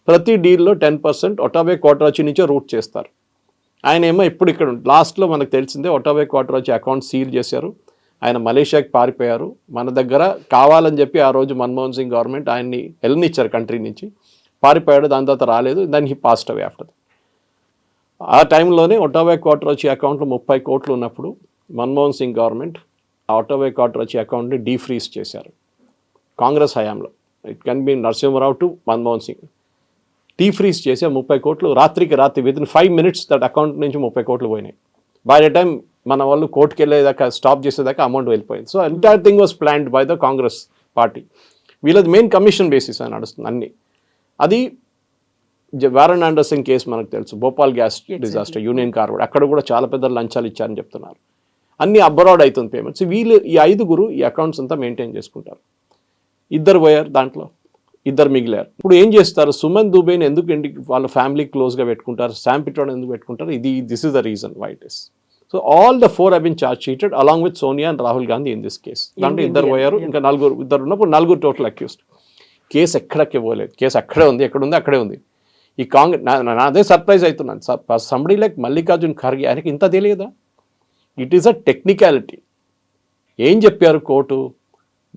ప్రతి డీల్లో 10% ఒటావియో క్వాట్రాచి నుంచే రూట్ చేస్తారు. ఆయన ఏమో ఇప్పుడు ఇక్కడ లాస్ట్లో మనకు తెలిసిందే, ఒటావియో క్వాట్రాచి అకౌంట్ సీల్ చేశారు, ఆయన మలేషియాకి పారిపోయారు. మన దగ్గర కావాలని చెప్పి ఆ రోజు మన్మోహన్ సింగ్ గవర్నమెంట్ ఆయన్ని వెళ్ళనిచ్చారు కంట్రీ నుంచి, పారిపోయాడు. దాని తర్వాత రాలేదు, దాన్ని హీ పాస్డ్ అవే ఆఫ్టర్. ఆ టైంలోనే ఒటావియో క్వాట్రాచి అకౌంట్లో 30 కోట్లు ఉన్నప్పుడు మన్మోహన్ సింగ్ గవర్నమెంట్ ఆ ఒటావియో క్వాట్రాచి అకౌంట్ని డీఫ్రీజ్ చేశారు కాంగ్రెస్ హయాంలో. It can be Narasimha Rao to Manmohan Singh. Defreeze చేసి 30 కోట్లు రాత్రికి రాత్రి వితిన్ 5 minutes దట్ అకౌంట్ నుంచి 30 కోట్లు పోయినాయి. బై ద టైం మన వాళ్ళు కోర్టుకి వెళ్ళేదాకా, స్టాప్ చేసేదాకా అమౌంట్ వెళ్ళిపోయింది. So entire thing was planned by the Congress party. వీళ్ళది మెయిన్ కమిషన్ బేసిస్ అని నడుస్తుంది అన్ని. అది వారన్ ఆండర్సన్ కేసు మనకు తెలుసు, Bhopal gas disaster, union carbide, అక్కడ కూడా చాలా పెద్ద లంచాలు ఇచ్చారని చెప్తున్నారు. అన్ని అబ్రాడ్ అవుతుంది పేమెంట్స్. వీళ్ళు ఈ 5 ఈ అకౌంట్స్ అంతా మెయింటైన్ చేసుకుంటారు. 2 పోయారు, దాంట్లో 2 మిగిలారు. ఇప్పుడు ఏం చేస్తారు? సుమన్ దుబేని ఎందుకు ఇంటికి వాళ్ళ ఫ్యామిలీ క్లోజ్గా పెట్టుకుంటారు, శామ్ పిట్రోడా ఎందుకు పెట్టుకుంటారు? This is the reason why it is. So all the 4 have been charge sheeted along with Sonia and Rahul Gandhi in this case. దాంట్లో 2 పోయారు, ఇంకా 2 ఉన్నప్పుడు 4 టోటల్ అక్యూస్డ్. కేసు ఎక్కడికి పోలేదు, కేసు అక్కడే ఉంది, ఎక్కడ ఉంది అక్కడే ఉంది. ఈ కాంగ్రెస్ అదే సర్ప్రైజ్ అవుతున్నాను. సంబడి లైక్ మల్లికార్జున్ ఖర్గే, ఆయనకి ఇంత తెలియదా? It is a technicality. ఏం చెప్పారు court?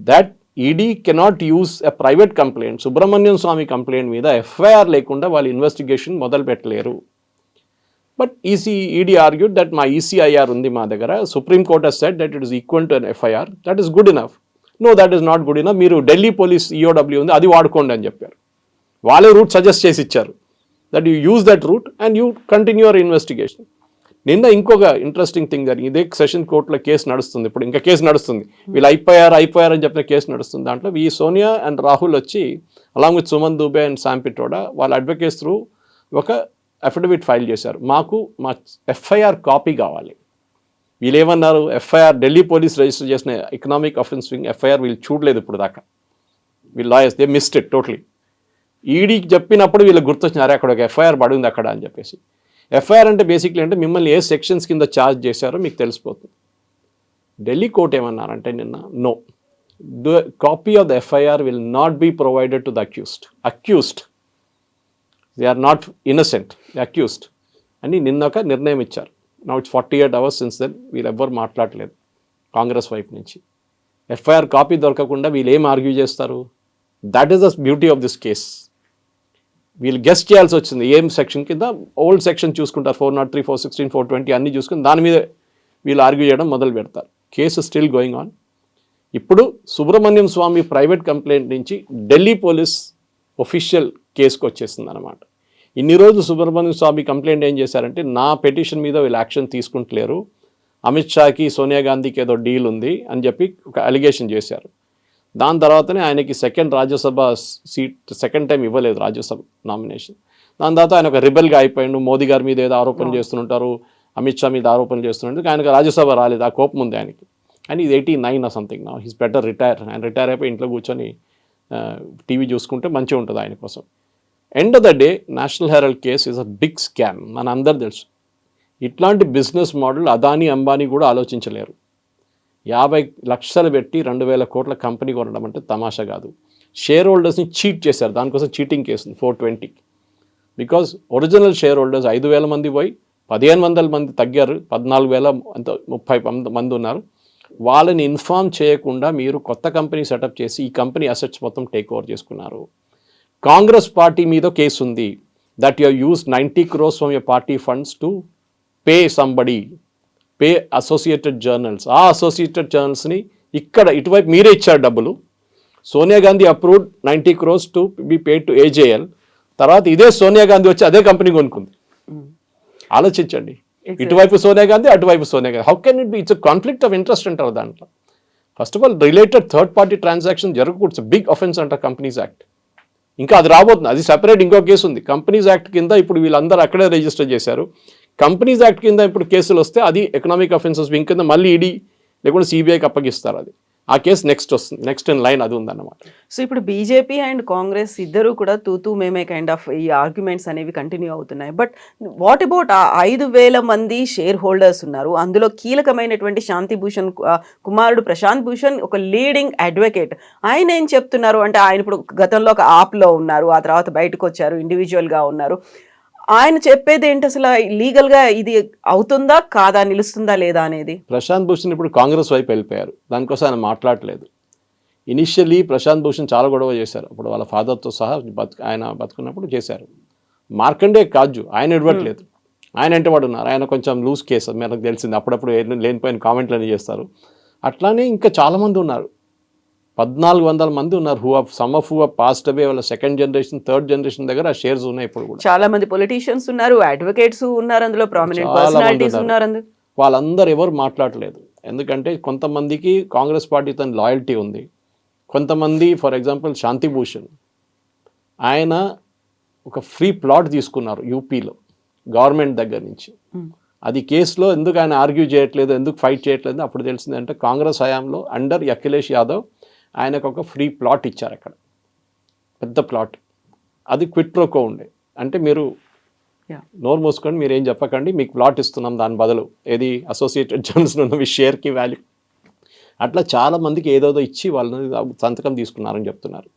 That ED cannot use a private complaint, Subrahmanyam Swamy complaint మీద ఎఫ్ఐఆర్ లేకుండా వాళ్ళు ఇన్వెస్టిగేషన్ మొదలు పెట్టలేరు. బట్ ఈడీ ఆర్గ్యూడ్ దట్ మా ఈసీఐఆర్ ఉంది మా దగ్గర, supreme court has said that it is equal to an FIR, that is good enough. No, that is not good enough, మీరు ఢిల్లీ పోలీస్ ఈఓడబ్ల్యూ ఉంది అది వాడుకోండి అని చెప్పారు. వాళ్ళే రూట్ సజెస్ట్ చేసి ఇచ్చారు, that you use that route and you continue your investigation. నిన్న ఇంకొక ఇంట్రెస్టింగ్ థింగ్ జరిగింది. ఇదే సెషన్ కోర్టులో కేసు నడుస్తుంది, ఇప్పుడు ఇంకా కేసు నడుస్తుంది. వీళ్ళు అయిపోయారు అని చెప్పిన కేసు నడుస్తుంది. దాంట్లో ఈ సోనియా అండ్ రాహుల్ వచ్చి along with Suman Dubey and Sam Pitroda వాళ్ళ అడ్వకేట్స్ త్రూ ఒక అఫిడవిట్ ఫైల్ చేశారు. మా ఎఫ్ఐఆర్ కాపీ కావాలి. వీళ్ళు ఏమన్నారు, ఎఫ్ఐఆర్ ఢిల్లీ పోలీస్ రిజిస్టర్ చేసిన ఎకనామిక్ అఫెన్స్ వింగ్ ఎఫ్ఐఆర్ వీళ్ళు చూడలేదు ఇప్పుడు దాకా. వీళ్ళు lawyers they missed it totally. ఈడీకి చెప్పినప్పుడు వీళ్ళకి గుర్తొచ్చినారే అక్కడ ఒక ఎఫ్ఐఆర్ పడింది అక్కడ అని చెప్పేసి. ఎఫ్ఐఆర్ అంటే బేసిక్లీ అంటే మిమ్మల్ని ఏ సెక్షన్స్ కింద ఛార్జ్ చేశారో మీకు తెలిసిపోతుంది. ఢిల్లీ కోర్ట్ ఏమన్నారంటే నిన్న, no, the copy of the FIR will not be provided to the accused, they are not innocent, accused అని నిన్న ఒక నిర్ణయం ఇచ్చారు. Now it's 48 hours since then వీళ్ళు ఎవ్వరు మాట్లాడలేదు కాంగ్రెస్ వైపు నుంచి. ఎఫ్ఐఆర్ కాపీ దొరకకుండా వీళ్ళు ఏం ఆర్గ్యూ చేస్తారు? That is the beauty of this case. వీళ్ళు గెస్ట్ చేయాల్సి వచ్చింది ఏం సెక్షన్ కింద. ఓల్డ్ సెక్షన్ చూసుకుంటారు, 403, 416, 420 అన్నీ చూసుకుని దాని మీద వీళ్ళు ఆర్గ్యూ చేయడం మొదలు పెడతారు. Case still going on. ఇప్పుడు సుబ్రహ్మణ్యం స్వామి ప్రైవేట్ కంప్లైంట్ నుంచి ఢిల్లీ పోలీస్ ఒఫిషియల్ కేసుకు వచ్చేసింది అనమాట. ఇన్ని రోజులు సుబ్రహ్మణ్యం స్వామి కంప్లైంట్ ఏం చేశారంటే, నా పెటిషన్ మీద వీళ్ళు యాక్షన్ తీసుకుంటలేరు, అమిత్ షాకి సోనియా గాంధీకి ఏదో డీల్ ఉంది అని చెప్పి ఒక అలిగేషన్ చేశారు. దాని తర్వాతనే ఆయనకి రాజ్యసభ సెకండ్ టైం ఇవ్వలేదు రాజ్యసభ నామినేషన్. దాని తర్వాత ఆయన ఒక రిబెల్గా అయిపోయాడు. మోదీ గారి మీద ఏదో ఆరోపణలు చేస్తుంటారు, అమిత్ షా మీద ఆరోపణలు చేస్తుంటారు. ఆయనకు రాజ్యసభ రాలేదు, ఆ కోపం ఉంది ఆయనకి. అండ్ ఇది 89 or something నా, హీస్ బెటర్ రిటైర్. ఆయన రిటైర్ అయిపోయి ఇంట్లో కూర్చొని టీవీ చూసుకుంటే మంచిగా ఉంటుంది ఆయన కోసం. End of the day National Herald case is a big scam, మన అందరు తెలుసు. ఇట్లాంటి బిజినెస్ మోడల్ అదానీ అంబానీ కూడా ఆలోచించలేరు. 50 లక్షలు పెట్టి 2,000 కోట్ల కంపెనీ కొనడం అంటే తమాషా కాదు. షేర్ హోల్డర్స్ని చీట్ చేశారు, దానికోసం cheating case 420. Because original share holders 5,000 మంది పోయి 1,500 మంది తగ్గారు, 14,000 అంత 30 మంది ఉన్నారు. వాళ్ళని ఇన్ఫార్మ్ చేయకుండా మీరు కొత్త కంపెనీ సెటప్ చేసి ఈ కంపెనీ అసెట్స్ మొత్తం టేక్ ఓవర్ చేసుకున్నారు. కాంగ్రెస్ పార్టీ మీద కేసు ఉంది, that you use 90 crores from your party funds to pay somebody, pay associated journals. ఆ అసోసియేటెడ్ జర్నల్స్ని ఇక్కడ ఇటువైపు మీరే ఇచ్చారు డబ్బులు. Sonia Gandhi approved 90 crores to be paid to AJL. తర్వాత ఇదే సోనియా గాంధీ వచ్చి అదే కంపెనీ కొనుక్కుంది. ఆలోచించండి, ఇటువైపు సోనియా గాంధీ, అటువైపు Sonia Gandhi. How can it be? It's conflict of interest అంటారు దాంట్లో. First of all related third party transaction జరగకూడదు, బిగ్ అఫెన్స్ అంటారు కంపెనీస్ యాక్ట్. ఇంకా అది రాబోతుంది, అది సెపరేట్ ఇంకో కేసు ఉంది. కంపెనీస్ యాక్ట్ కింద ఇప్పుడు వీళ్ళందరూ అక్కడే రిజిస్టర్ చేశారు. కంపెనీస్ యాక్ట్ కింద ఇప్పుడు కేసులు వస్తే అది ఎకనామిక్ అఫెన్సెస్ వింగ్ కింద మళ్ళీ ఈడీ లేకుంటే సిబిఐకి అప్పగిస్తారు. అది ఆ కేసు నెక్స్ట్ వస్తుంది, నెక్స్ట్ ఇన్ లైన్ అది ఉందన్నమాట. సో ఇప్పుడు బీజేపీ అండ్ కాంగ్రెస్ ఇద్దరు కూడా తూతూ మేమే కైండ్ ఆఫ్ ఈ ఆర్గ్యుమెంట్స్ అనేవి కంటిన్యూ అవుతున్నాయి. బట్ వాట్ అబౌట్ ఆ 5,000 మంది షేర్ హోల్డర్స్ ఉన్నారు, అందులో కీలకమైనటువంటి శాంతి భూషణ్ కుమారుడు ప్రశాంత్ భూషణ్ ఒక లీడింగ్ అడ్వకేట్. ఆయన ఏం చెప్తున్నారు అంటే, ఆయన ఇప్పుడు గతంలో ఒక ఆప్లో ఉన్నారు, ఆ తర్వాత బయటకు వచ్చారు, ఇండివిజువల్గా ఉన్నారు. ఆయన చెప్పేది ఏంటి, అసలు లీగల్గా ఇది అవుతుందా కాదా, నిలుస్తుందా లేదా అనేది? ప్రశాంత్ భూషణ్ ఇప్పుడు కాంగ్రెస్ వైపు వెళ్ళిపోయారు, దానికోసం ఆయన మాట్లాడలేదు. ఇనిషియల్లీ ప్రశాంత్ భూషణ్ చాలా గొడవ చేశారు, అప్పుడు వాళ్ళ ఫాదర్తో సహా ఆయన బతుకున్నప్పుడు చేశారు. మార్కండే కాజు ఆయన ఇవ్వట్లేదు, ఆయన వెంటబడి ఉన్నారు. ఆయన కొంచెం లూజ్ కేసు మనకు తెలిసింది, అప్పుడప్పుడు లేనిపోయిన కామెంట్లు అని చేస్తారు. అట్లానే ఇంకా చాలామంది ఉన్నారు, 1,400 మంది ఉన్నారు. Some of who passed away, వాళ్ళ సెకండ్ జనరేషన్ థర్డ్ జనరేషన్ దగ్గర ఆ షేర్స్ ఉన్నాయి. ఇప్పుడు కూడా చాలా మంది పొలిటీషియన్స్ ఉన్నారు, అడ్వకేట్స్ ఉన్నారు, అందులో ప్రామినెంట్ పర్సనాలిటీస్ ఉన్నారు. వాళ్ళందరూ ఎవరు మాట్లాడలేదు, ఎందుకంటే కొంతమందికి కాంగ్రెస్ పార్టీతో లాయల్టీ ఉంది. కొంతమంది ఫర్ ఎగ్జాంపుల్ శాంతి భూషణ్, ఆయన ఒక ఫ్రీ ప్లాట్ తీసుకున్నారు యూపీలో గవర్నమెంట్ దగ్గర నుంచి. అది కేసులో ఎందుకు ఆయన ఆర్గ్యూ చేయట్లేదు, ఎందుకు ఫైట్ చేయట్లేదు అప్పుడు తెలిసిందంటే, కాంగ్రెస్ హయాంలో అండర్ అఖిలేష్ యాదవ్ ఆయనకు ఒక ఫ్రీ ప్లాట్ ఇచ్చారు అక్కడ, పెద్ద ప్లాట్. అది క్విట్ ప్రోకో ఉండే, అంటే మీరు నోరు మూసుకొని మీరు ఏం చెప్పకండి, మీకు ప్లాట్ ఇస్తున్నాం దాని బదులు, ఏది అసోసియేటెడ్ జర్నల్స్లో ఉన్న మీ షేర్కి వాల్యూ. అట్లా చాలామందికి ఏదోదో ఇచ్చి వాళ్ళని సంతకం తీసుకున్నారని చెప్తున్నారు.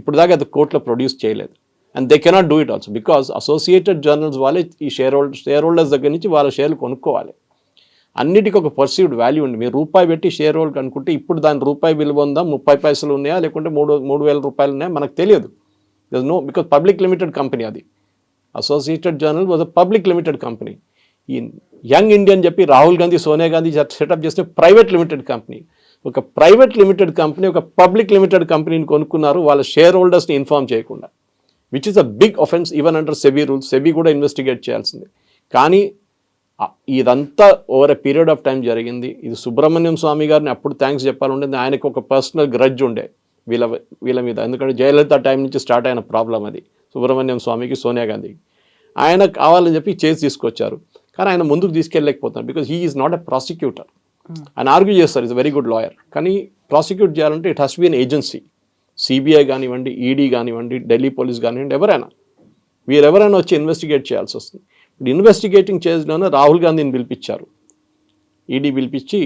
ఇప్పుడు దాకా అది కోర్టులో ప్రొడ్యూస్ చేయలేదు. And they cannot do it also because associated journals వాళ్ళే ఈ షేర్ హోల్డర్స్ దగ్గర నుంచి వాళ్ళ షేర్లు కొనుక్కోవాలి. అన్నిటికీ ఒక పర్సీవ్డ్ వాల్యూ ఉంది. మీరు రూపాయి పెట్టి షేర్ హోల్డ్ అనుకుంటే ఇప్పుడు దాని రూపాయి విలువ ఉందా, 30 పైసలు ఉన్నాయా, లేకుంటే 3,000 రూపాయలు ఉన్నాయా మనకు తెలియదు. No, because public limited company అది. Associated journal was a public limited company. ఈ యంగ్ ఇండియా అని చెప్పి రాహుల్ గాంధీ, సోనియా గాంధీ సెటప్ చేస్తే ప్రైవేట్ లిమిటెడ్ కంపెనీ. ఒక ప్రైవేట్ లిమిటెడ్ కంపెనీ ఒక పబ్లిక్ లిమిటెడ్ కంపెనీని కొనుక్కున్నారు వాళ్ళ షేర్ హోల్డర్స్ని ఇన్ఫార్మ్ చేయకుండా, which is a big offence even under SEBI rules. SEBI కూడా ఇన్వెస్టిగేట్ చేయాల్సింది. కానీ ఇదంతా over a period of time జరిగింది. ఇది సుబ్రహ్మణ్యం స్వామి గారిని అప్పుడు థ్యాంక్స్ చెప్పాలంటే ఆయనకు ఒక పర్సనల్ గ్రడ్జ్ ఉండే వీళ్ళ మీద. ఎందుకంటే జయలలిత టైం నుంచి స్టార్ట్ అయిన ప్రాబ్లం అది సుబ్రహ్మణ్యం స్వామికి, సోనియా గాంధీకి. ఆయన కావాలని చెప్పి చేసి తీసుకొచ్చారు, కానీ ఆయన ముందుకు తీసుకెళ్ళలేకపోతున్నారు because he is not a prosecutor. ఆయన ఆర్గ్యూ చేస్తారు, ఇస్ వెరీ గుడ్ లాయర్, కానీ ప్రాసిక్యూట్ చేయాలంటే it has be an agency. CBI కానివ్వండి, ఈడీ కానివ్వండి, ఢిల్లీ పోలీస్ కానివ్వండి, ఎవరైనా వీరెవరైనా వచ్చి ఇన్వెస్టిగేట్ చేయాల్సి వస్తుంది. ఇప్పుడు ఇన్వెస్టిగేటింగ్ చేసినా రాహుల్ గాంధీని పిలిపించారు, ఈడీ పిలిపించి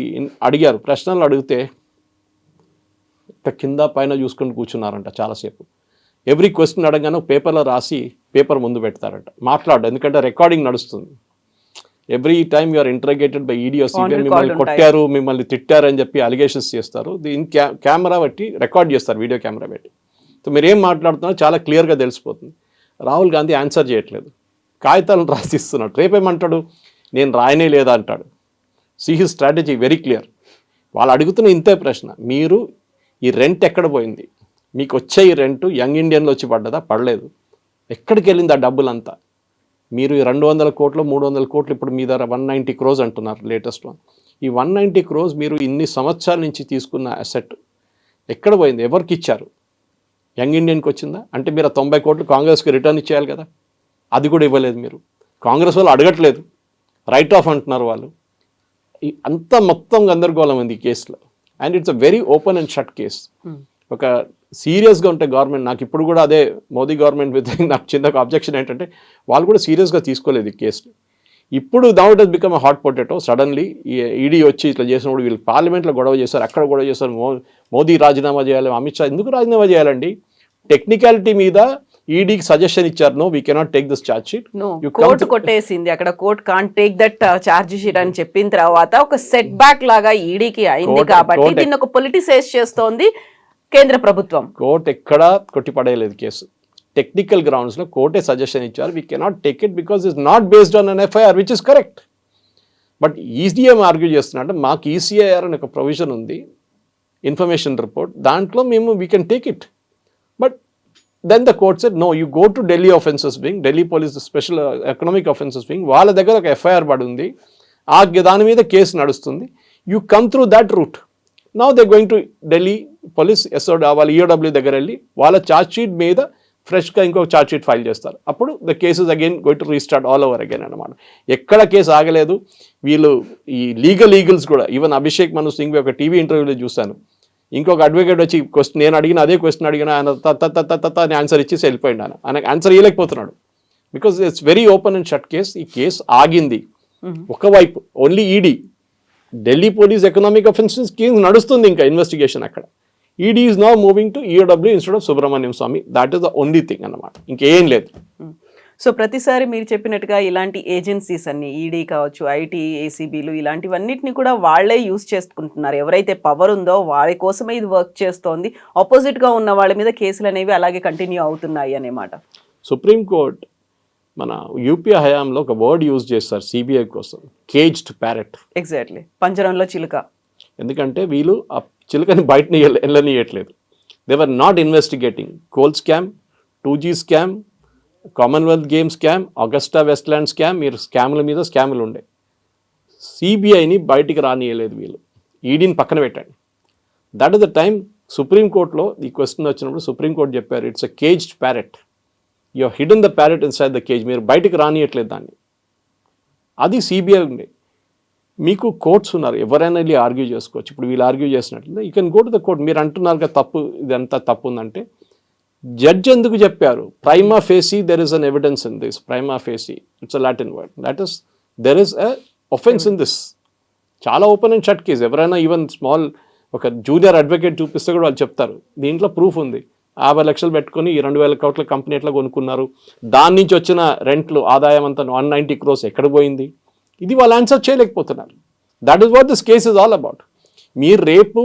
అడిగారు. ప్రశ్నలు అడిగితే కింద పైన చూసుకొని కూర్చున్నారంట చాలాసేపు. ఎవ్రీ క్వశ్చన్ అడగానే పేపర్లో రాసి పేపర్ ముందు పెడతారంట, మాట్లాడు, ఎందుకంటే రికార్డింగ్ నడుస్తుంది. Every time you're interrogated by ED or CBI, మిమ్మల్ని కొట్టారు, మిమ్మల్ని తిట్టారు అని చెప్పి అలిగేషన్స్ చేస్తారు. దీని కెమెరా పెట్టి రికార్డ్ చేస్తారు, వీడియో కెమెరా పెట్టి. సో మీరు ఏం మాట్లాడుతున్నారో చాలా క్లియర్గా తెలిసిపోతుంది. రాహుల్ గాంధీ ఆన్సర్ చేయట్లేదు, కాగితాలను రాసిస్తున్నాడు. రేపేమంటాడు, నేను రాయనే లేదా అంటాడు. See his strategy very clear. వాళ్ళు అడుగుతున్న ఇంతే ప్రశ్న, మీరు ఈ రెంట్ ఎక్కడ పోయింది, మీకు వచ్చే ఈ రెంట్ యంగ్ ఇండియన్లో వచ్చి పడ్డదా, పడలేదు, ఎక్కడికి వెళ్ళింది ఆ డబ్బులంతా? మీరు 200 కోట్లు 300 కోట్లు ఇప్పుడు మీ దగ్గర 190 crores అంటున్నారు లేటెస్ట్ వన్. ఈ 190 crores మీరు ఇన్ని సంవత్సరాల నుంచి తీసుకున్న అసెట్ ఎక్కడ పోయింది, ఎవరికి ఇచ్చారు? యంగ్ ఇండియన్కి వచ్చిందా? అంటే మీరు 90 కోట్లు కాంగ్రెస్కి రిటర్న్ ఇచ్చేయాలి కదా, అది కూడా ఇవ్వలేదు మీరు. కాంగ్రెస్ వాళ్ళు అడగట్లేదు, రైట్ ఆఫ్ అంటున్నారు వాళ్ళు. అంతా మొత్తం గందరగోళం ఉంది ఈ కేసులో. And it's a very open and shut case. ఒక సీరియస్గా ఉంటే గవర్నమెంట్, నాకు ఇప్పుడు కూడా అదే మోదీ గవర్నమెంట్ విత్ నాకు చిన్న అబ్జెక్షన్ ఏంటంటే వాళ్ళు కూడా సీరియస్గా తీసుకోలేదు ఈ కేసుని. ఇప్పుడు now it has become a hot potato. Suddenly ED వచ్చి ఇట్లా చేసినప్పుడు వీళ్ళు పార్లమెంట్లో గొడవ చేస్తారు, అక్కడ గొడవ చేస్తారు, మోదీ రాజీనామా చేయాలి, అమిత్ షా ఎందుకు రాజీనామా చేయాలండి? టెక్నికాలిటీ మీద ఈడీకి సజెషన్ ఇచ్చారు, no we cannot take this charge sheet. Court కొట్టేసింది అక్కడ, court can't take that charge sheet అని చెప్పిన తర్వాత ఒక సెట్ బ్యాక్ లాగా ఈడీకి అయింది. కాబట్టి దీన్ని ఒక పొలిటిసైజ్ చేస్తోంది కేంద్ర ప్రభుత్వం. కోర్టు ఎక్కడా కొట్టిపడేయలేదు కేసు. టెక్నికల్ గ్రౌండ్స్లో కోర్టే సజెషన్ ఇచ్చారు, we cannot take it because it's not based on an FIR which is correct. But ECIR argue చేస్తున్నట్టు మాకు ఈసీఐఆర్ అనే ఒక ప్రొవిజన్ ఉంది, ఇన్ఫర్మేషన్ రిపోర్ట్, దాంట్లో మేము we can take it. But then the court said no, you go to Delhi offences wing, Delhi police special economic offences wing, వాళ్ళ దగ్గర ఒక ఎఫ్ఐఆర్ పడి ఉంది, ఆ దాని మీద కేసు నడుస్తుంది, you come through that route. Now they going to Delhi police వాళ్ళ ఈఓడబ్ల్యూ దగ్గర వెళ్ళి వాళ్ళ ఛార్జ్ షీట్ మీద ఫ్రెష్గా ఇంకొక ఛార్జ్ షీట్ ఫైల్ చేస్తారు. అప్పుడు the cases again going to restart all over again అనమాట. ఎక్కడ కేసు ఆగలేదు. వీళ్ళు ఈ ఈగల్స్ కూడా, ఈవెన్ అభిషేక్ మను సింఘ్వి ఒక టీవీ ఇంటర్వ్యూలో చూశాను, ఇంకొక అడ్వకేట్ వచ్చి క్వశ్చన్ నేను అడిగిన అదే క్వశ్చన్ అడిగిన ఆయన అని ఆన్సర్ ఇచ్చేసి వెళ్ళిపోయింది. ఆయన ఆన్సర్ ఇవ్వలేకపోతున్నాడు because it's very open and shut case. ఈ కేసు ఆగింది. ఒకవైపు only ED, Delhi police economic offences case నడుస్తుంది, ఇంకా ఇన్వెస్టిగేషన్ అక్కడ. ED is now moving to EOW instead of Subrahmanyam Swamy. That is the only thing అన్నమాట, ఇంకేం లేదు. సో ప్రతిసారి మీరు చెప్పినట్టుగా ఇలాంటి ఏజెన్సీస్ అన్ని, ఈడీ కావచ్చు, ఐటీ, ఏసీబీలు, ఇలాంటివన్నిటిని కూడా వాళ్లే యూజ్ చేసుకుంటున్నారు. ఎవరైతే పవర్ ఉందో వారి కోసమే ఇది వర్క్ చేస్తోంది. ఆపోజిట్గా ఉన్న వాళ్ళ మీద కేసులు అనేవి అలాగే కంటిన్యూ అవుతున్నాయి అన్నమాట. సుప్రీంకోర్టు మన యూపీ హయాంలో ఒక వర్డ్ యూజ్ చేస్తారు సిబిఐ కోసం, కేజ్డ్ ప్యారెట్. ఎగ్జాక్ట్లీ, పంజరంలో చిలుక. ఎందుకంటే వీళ్ళు ఆ చిలుకని బయటని వెళ్ళనియట్లేదు. They were not investigating coal scam, 2G scam, Commonwealth game scam, Agusta Westland scam. మీరు స్కామ్ల మీద స్కామ్లు ఉండే. సిబిఐని బయటికి రానియలేదు వీళ్ళు, ఈడీని పక్కన పెట్టండి. దట్ ఇస్ ద టైం సుప్రీంకోర్టులో ఈ క్వశ్చన్ వచ్చినప్పుడు సుప్రీంకోర్టు చెప్పారు, it's a caged parrot, you have hidden the parrot inside the cage, మీరు బయటికి రానియట్లేదు దాన్ని. అది సిబిఐ ఉండే. మీకు కోర్ట్స్ ఉన్నారు, ఎవరైనా వెళ్ళి ఆర్గ్యూ చేసుకోవచ్చు. ఇప్పుడు వీళ్ళు ఆర్గ్యూ చేసినట్లయితే you can go to the court. మీరు అంటున్నారు కదా తప్పు, ఇదంతా తప్పు ఉందంటే జడ్జ్ ఎందుకు చెప్పారు? Prima facie there is an evidence in this. Prima facie it's a Latin word, that is there is a offence in this. చాలా ఓపెన్ అండ్ షట్ కేసు. ఎవరైనా ఈవెన్ స్మాల్ ఒక జూనియర్ అడ్వకేట్ చూపిస్తే కూడా వాళ్ళు చెప్తారు దీంట్లో ప్రూఫ్ ఉంది. 50 లక్షలు పెట్టుకొని ఈ 2,000 కోట్ల కంపెనీ ఎట్లా కొనుక్కున్నారు, దాని నుంచి వచ్చిన రెంట్లు ఆదాయం అంతా 190 crores ఎక్కడ పోయింది, ఇది వాళ్ళు ఆన్సర్ చేయలేకపోతున్నారు. That is what this case is all about. మీరు రేపు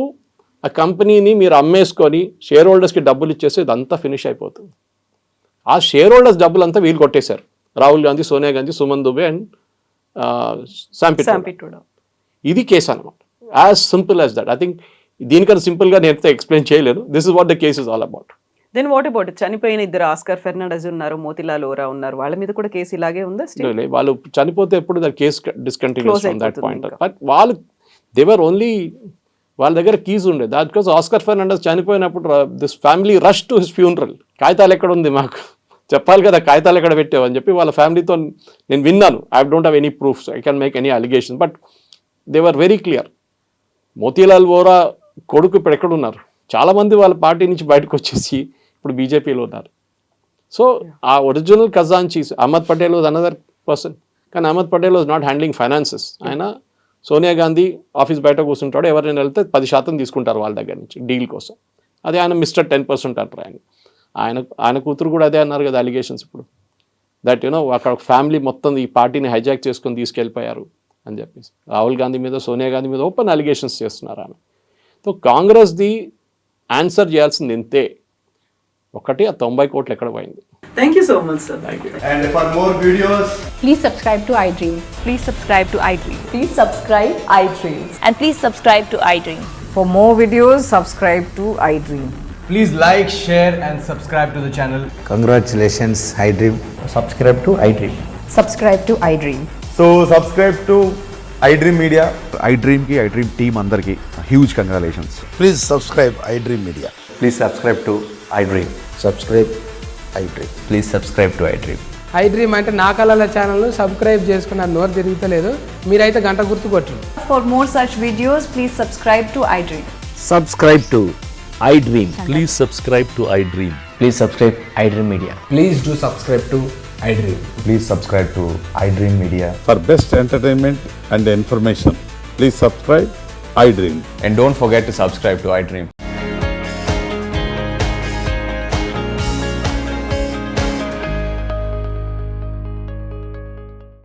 ఆ కంపెనీని మీరు అమ్మేసుకొని షేర్ హోల్డర్స్కి డబ్బులు ఇచ్చేస్తే ఇదంతా ఫినిష్ అయిపోతుంది. ఆ షేర్ హోల్డర్స్ డబ్బులంతా వీళ్ళు కొట్టేశారు, రాహుల్ గాంధీ, సోనియా గాంధీ, సుమన్ దుబే అండ్ శాంపిట్రోడా. ఇది కేసు అనమాట. As simple as that. I think దీనికన్నా సింపుల్గా నేను ఎక్స్ప్లెయిన్ చేయలేను. This is what the case is all about. Then what about చనిపోయిన ఇద్దరు, ఆస్కార్ ఫెర్నాండెజ్ ఉన్నారు, మోతిలాల్ ఓరా ఉన్నారు, వాళ్ళ మీద కూడా కేసు ఇలాగే ఉందా? వాళ్ళు చనిపోతే ఎప్పుడు the case discontinuous from that point. ఇంకా. బట్ వాళ్ళు దేవర్ ఓన్లీ, వాళ్ళ దగ్గర కీస్ ఉండే. దాట్ బికాస్ ఆస్కార్ ఫెర్నాండెజ్ చనిపోయినప్పుడు this family rush to his funeral. కాగితాలు ఎక్కడ ఉంది మాకు చెప్పాలి కదా, కాగితాలు ఎక్కడ పెట్టావు అని చెప్పి వాళ్ళ ఫ్యామిలీతో నేను విన్నాను. I don't have any proofs, I can make any allegation, but they were very clear. Motilal Vora కొడుకు ఇప్పుడు ఎక్కడున్నారు? చాలామంది వాళ్ళ పార్టీ నుంచి బయటకు వచ్చేసి ఇప్పుడు బీజేపీలో ఉన్నారు. సో ఆ ఒరిజినల్ ఖజాంచీస్ Ahmed Patel was another person, కానీ Ahmed Patel was not handling finances. ఆయన సోనియా గాంధీ ఆఫీస్ బయట కూర్చుంటాడు, ఎవరైనా వెళ్తే 10% తీసుకుంటారు వాళ్ళ దగ్గర నుంచి డీల్ కోసం. అదే ఆయన మిస్టర్ 10% అంటారు. ఆయన కూతురు కూడా అదే అన్నారు కదా అలిగేషన్స్ ఇప్పుడు, దట్ యూనో అక్కడ ఫ్యామిలీ మొత్తం ఈ పార్టీని హైజాక్ చేసుకొని తీసుకెళ్ళిపోయారు అని చెప్పేసి రాహుల్ గాంధీ మీద, సోనియా గాంధీ మీద ఓపెన్ అలిగేషన్స్ చేస్తున్నారు ఆమె. సో కాంగ్రెస్ది ఆన్సర్ చేయాల్సింది ఇంతే, ఒకటి ఆ 90 కోట్లు ఎక్కడ పోయింది. Thank you so much sir. Thank you. And for more videos, Please subscribe to iDream. Please subscribe to iDream. Please subscribe iDream. And please subscribe to iDream. For more videos, subscribe to iDream. please like, share, and subscribe to the channel. Congratulations, iDream. Subscribe to iDream. Subscribe to iDream. So subscribe to iDream Media. iDream team అందరికి huge congratulations. Please subscribe iDream Media. Please subscribe to iDream. Subscribe iDream. Please subscribe to iDream. iDream అంటే నా కళల ఛానల్ను subscribe చేసుకున్న నోరు తిరుగుతలేదు, మీరైతే గంట గుర్తు కొట్టండి. For more such videos, please subscribe to iDream. Subscribe to iDream. Please subscribe to iDream. Please subscribe iDream Media. Please do subscribe to iDream. Please subscribe to iDream Media. For best entertainment and information, please subscribe iDream. And don't forget to subscribe to iDream.